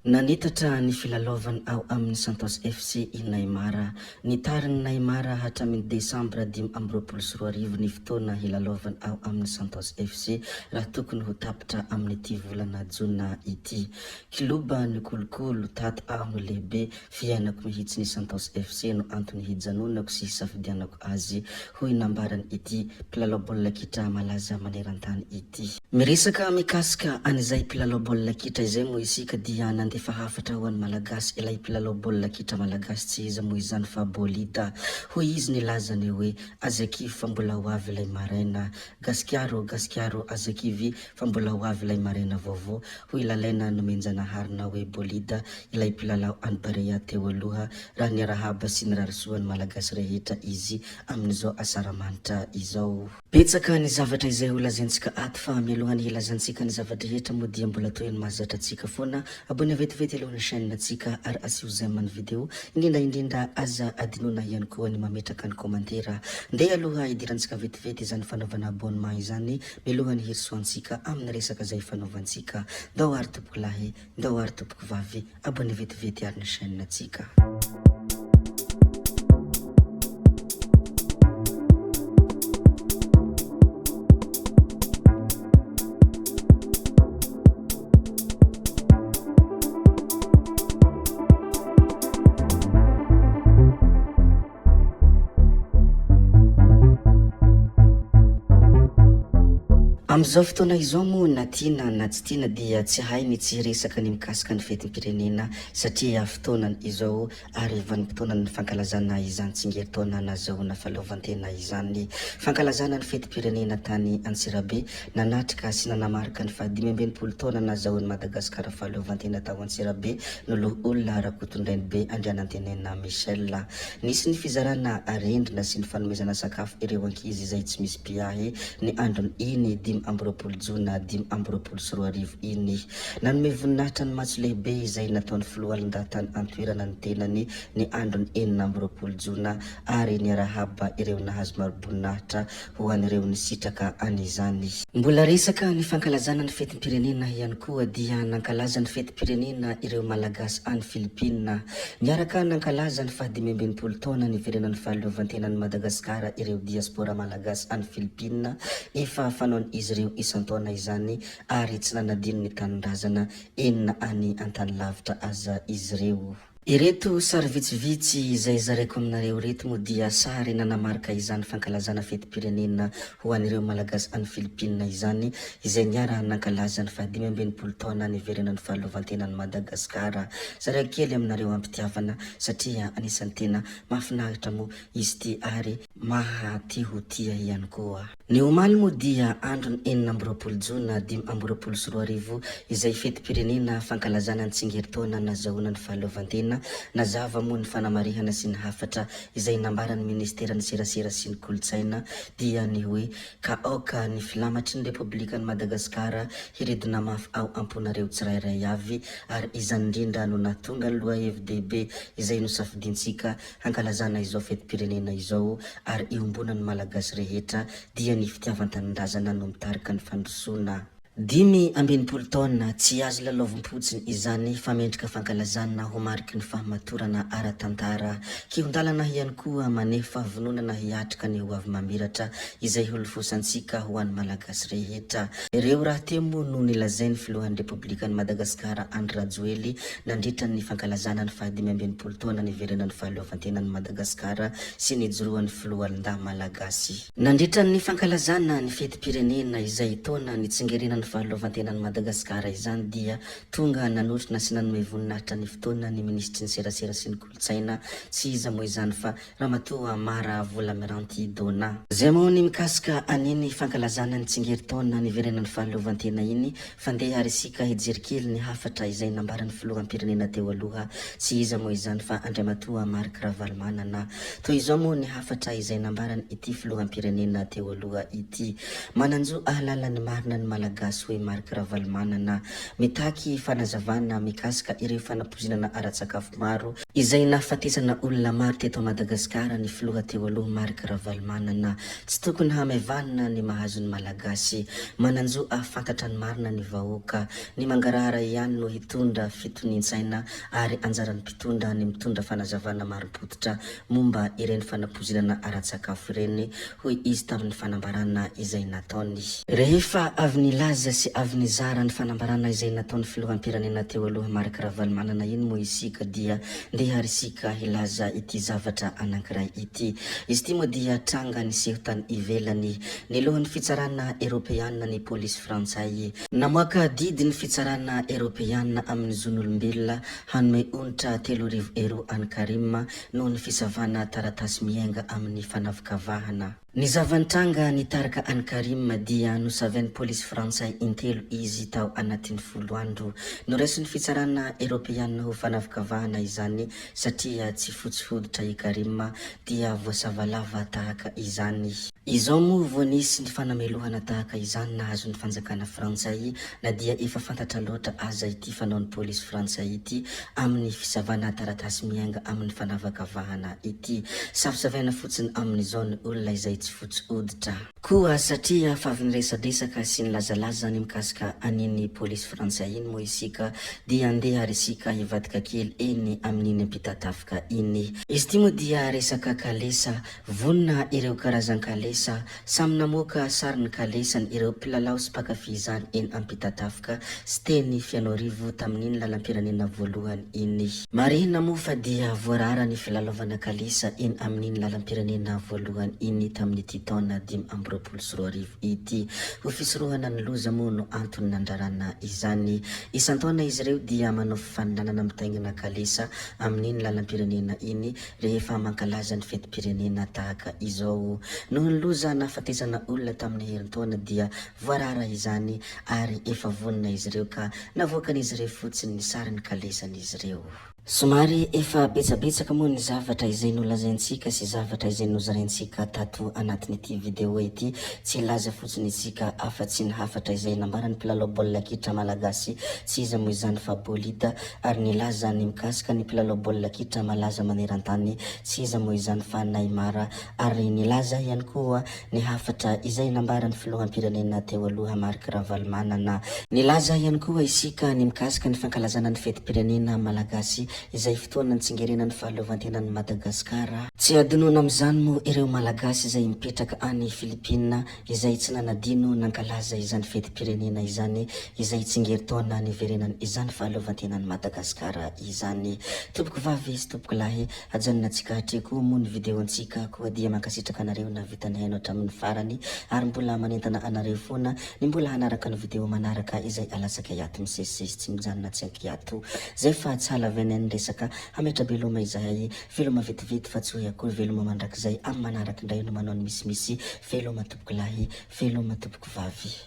Nanitatra ny filalaovany ao amin'ny Santos FC i Neymar. Nitariny Neymar hatramin'ny Desambra 2024 ny fotoana hilalaovany ao amin'ny Santos FC raha tokony ho tapitra amin'ny ity volana Jona ity. Kiloba ny kolokolo tato aho no lehibe fiainako mihitsy ny Santos FC no antony hijanonako sy safidianako azy ho inambarany ity mpilalao baolina kitra malaza maneran-tany ity. Miresaka mikasika an'izay mpilalao baolina kitra izay moa isika dia nandefa hafatra ho an'ny malagasy ilay mpilalao baolina kitra malagasy tsy iza moa izany fa Bolida. Hoy izy nilazany hoe azakivy fa mbola ho avy ilay maraina, gaskiaro azakivy fa mbola ho avy ilay maraina vaovao. Hoy lalaina nomenjanaharina hoe Bolida ilay mpilalao any Barea teo aloha raha niarahaba sy nirarisoan'ny malagasy rehetra izy amin'izao asaramanitra izao. Betsaka ny zavatra izay ho lazaintsika ato fa mialohany hilazantsika ny zavatra rehetra moa dia mbola toy ny mahazatra antsika foana. Abonne vetivety alohan'ny chaîne antsika ary asio j'aime ny video. Indrindra aza adinona ihany koa ny mametraka ny komantera. Ndeha aloha idirantsika vetivety izany fanaovana abonnement izany mialohany hirisoantsika amin'ny resaka izay fanaovantsika. Ndao ary tompoko lahy, ndao ary tompoko vavy, abonne vetivety ary ny chaîne antsika. Amizao fotoana izao moa na tiana na tsy tiana dia tsy hainy tsy resaka ny mikasika ny fetim-pirenena satria fotoanany izao ary vanim-potoana ny fankalazana izany tsingeritaona nazahoana fahaleovantena izany. Fankalazana ny fetim-pirenena tany Antsirabe nanatrika sy nanamarika ny 520 taona nazahoan'i Madagasikara fahaleovantena tao Antsirabe noloha olona Rakotondrainy be Andrianantenena Michel. Nisy ny fizarana arendrina sy ny fanomezana sakafo ireo ankizy izay tsy misy piahy ny androny iny 5 Jona 2024 iny. Nanome voninahitra ny matso lehibe izay nataon'ny filohalon-dahatany antoerana ny tenany ny androny 9 Jona ary niarahaba ireo nahazo maro-boninahitra ho an'ireo nisitraka an'izany. Mbola resaka ny fankalazana ny fetim-pirenena ihany koa dia nankalaza ny fetim-pirenena ireo malagasy any Filipina. Miaraka nankalaza ny 520 taona ny iverenan'ny fahaleovantenan'ny Madagasikara ireo diaspora malagasy any Filipina efa fanaony izy ireo isan-taona izany ary tsy nanadino ny tanindrazana enina any an-tany lavitra aza izy ireo. Ireto sary vitsivitsy izay zareko aminareo reto moa dia sary nanamarika izany fankalazana fetim-pirenena ho an'ireo malagasy any Filipina izany izay niara nankalaza ny 520 taona ny iverenan'ny fahaleovantenan'ny Madagasikara. Zareko kely aminareo ampitiavana satria anisan'ny tena mahafinaritra moa izy ty ary mahaty ho tia ihany koa. Ny omaly moa dia androny 9 Jona 2024 izay fetim-pirenena fankalazana ny tsingeritaona nazahoana ny fahaleovantena. Nazava moa ny fanamarihana sy ny hafatra izay nambaran'ny ministeran'ny serasera sy ny kolotsaina dia ny hoe kaoka ny filamatry ny Republikan'i Madagasikara hiredina mafy ao amponareo tsirairay avy ary izany indrindra no nahatonga ny loha FDB izay nosafidintsika hankalazana izao fetim-pirenena izao ary iombonan'ny malagasy rehetra dia ny fitiavan-tanindrazana no mitarika ny fandrosoana. 5 taona tsy azo lalaovim-potsiny izany fa mendrika fankalazana ho mariky ny fahamatorana ara-tantara. Kihondalana ihany koa manefa vononana hiatrika ny ho avy mamiratra izay holofosantsika ho an'ny malagasy rehetra. Ireo raha temo no nilazain'ny filohan'ny Republikan'i Madagasikara Andry Rajoely nandritra ny fankalazana ny 520 taona ny iverenan'ny fahaleovantenan'i Madagasikara sy nijoroan'ny filohalonda malagasy. Nandritra ny fankalazana ny fetim-pirenena izay taona nitsingerenan'ny fahaleovantenan'i Madagasikara izany dia tonga nanotrina sy nanome voninahitra ny fotoana ny ministry ny serasera sy ny kolotsaina tsy iza moa izany fa Ramatoa Mara Volamiranty Dona. Zay moa ny mikasika aniny fankalazana ny tsingeritaona ny iverenan'ny fahaleovantena iny fandeha ary isika hijery kely ny hafatra izay nambaran'ny filoham-pirenena teo aloha tsy iza moa izany fa Andriamatoa Marc Ravalomanana. Toy izao moa ny hafatra izay nambarany ity filoham-pirenena teo aloha ity. Mananjo ahalalany marina ny malagasy malagasy hoe Marc Ravalomanana mitaky fanazavana mikasika ireo fanapozinana ara-tsakafo maro izay nahafatesana olona maro teto Madagasikara ny filoha teo aloha Marc Ravalomanana. Tsy tokony hamaivana ny mahazony malagasy, mananjo afantatra ny marina ny vahoaka, ny mangarahara ihany no hitondra fitonian-tsaina ary anjaran'ny mpitondra ny mitondra fanazavana marim-pototra momba ireny fanapozinana ara-tsakafo ireny, hoy izy tamin'ny fanambarana izay nataony. Rehefa avy nilaza sy avy nizara ny fanambarana izay nataony filoham-pirenena teo aloha Marc Ravalomanana iny moa isika dia ndeha risika hilaza ity zavatra anankiray ity. Izy ity moa dia tranga niseho tany ivelany ny lohan'ny fitsarana Europeana ny polisy frantsay, namoaka didy ny fitsarana Europeana amin'ny zon'olombelona hanome onitra 3,000 € any Karim noho ny fisavana taratasy miainga amin'ny fanavakavahana. Ny zavantranga nitaraka any Karim dia nosavain'ny polisy frantsay intelo izy tao anatin'ny 10 andro. Noraisy ny fitsarana Europeana ho fanavakavahana izany satria tsy fotsy hoditra i Karim dia voasavalava tahaka izany. Izao moa voanisy ny fanamelohana tahaka izany nahazo ny fanjakana frantsay na dia efa fantatra loatra aza ity fanaon'ny polisy frantsay ity amin'ny fisavana taratasy miainga amin'ny fanavakavahana ity. Savosavaina fotsiny amin'izao ny olona izay tsy fotsy hoditra koa satria fa avy niresadresaka sy nilazalaza ny mikasika aniny polisy frantsay iny moa isika dia andeha resika hivadika kely eny amin'iny ampitatafika iny. Izy ity moa dia resaka kalesa, vonona ireo karazan-kalesa, samy namoaka sary ny kalesany ireo mpilalao sy mpakafy izany eny ampitatafika sy teny Fianorivo tamin'iny lalam-pirenena voalohany iny. Marihina moa fa dia voarara ny filalaovana kalesa eny amin'iny lalam-pirenena voalohany iny tamin'ity taona 2024 ity. Ho fisorohana ny loza moa no antony nandrarana izany. Isan-taona izy ireo dia manao fifaninanana mitaingina kalesa amin'iny lalam-pirenena iny rehefa mankalaza ny fetim-pirenena tahaka izao. Noho ny loza nahafatesana olona tamin'ny herin-taona dia voarara izany ary efa vonina izy ireo ka navoakan'izy ireo fotsiny ny sary ny kalesan'izy ireo. Somary efa betsabetsaka moa ny zavatra izay nolazaintsika sy zavatra izay nozaraintsika tato anatin'ity video ity. Tsy laza fotsiny isika afa-tsy ny hafatra izay nambarany mpilalao baolina kitra malagasy tsy iza moa izany fa Bolida, ary nilaza ny mikasika ny mpilalao baolina kitra malaza maneran-tany tsy iza moa izany fa Neymar, ary nilaza ihany koa ny hafatra izay nambarany filoham-pirenena teo aloha Marc Ravalomanana. Nilaza ihany koa isika ny mikasika ny fankalazana ny fetim-pirenena malagasy izay fotoana ny tsingerenan'ny fahaleovantenan'ny Madagasikara. Tsy adinoana amin'izany moa ireo malagasy izay mipetraka any Filipina izay tsy nanadino nankalaza izany fetim-pirenena izany izay tsingeritaona niverenany izany fahaleovantenan'ny Madagasikara izany. Tompoko vavy sy tompoko lahy, ajanonantsika hatreko moa ny videontsika koa dia mankasitraka anareo na vitany haino hatramin'ny farany ary mbola manentana anareo foana ny mbola hanaraka ny video manaraka izay alatsaka hiato misesisesy tsy mijanona tsy ankiato zay fa tsy halaveny resaka hametra veloma izahay veloma vetivety fa tsy hoe akory veloma mandrakizay amin'ny manaraka indray no manao ny misimisy veloma tompoko lahy veloma tompoko vavy.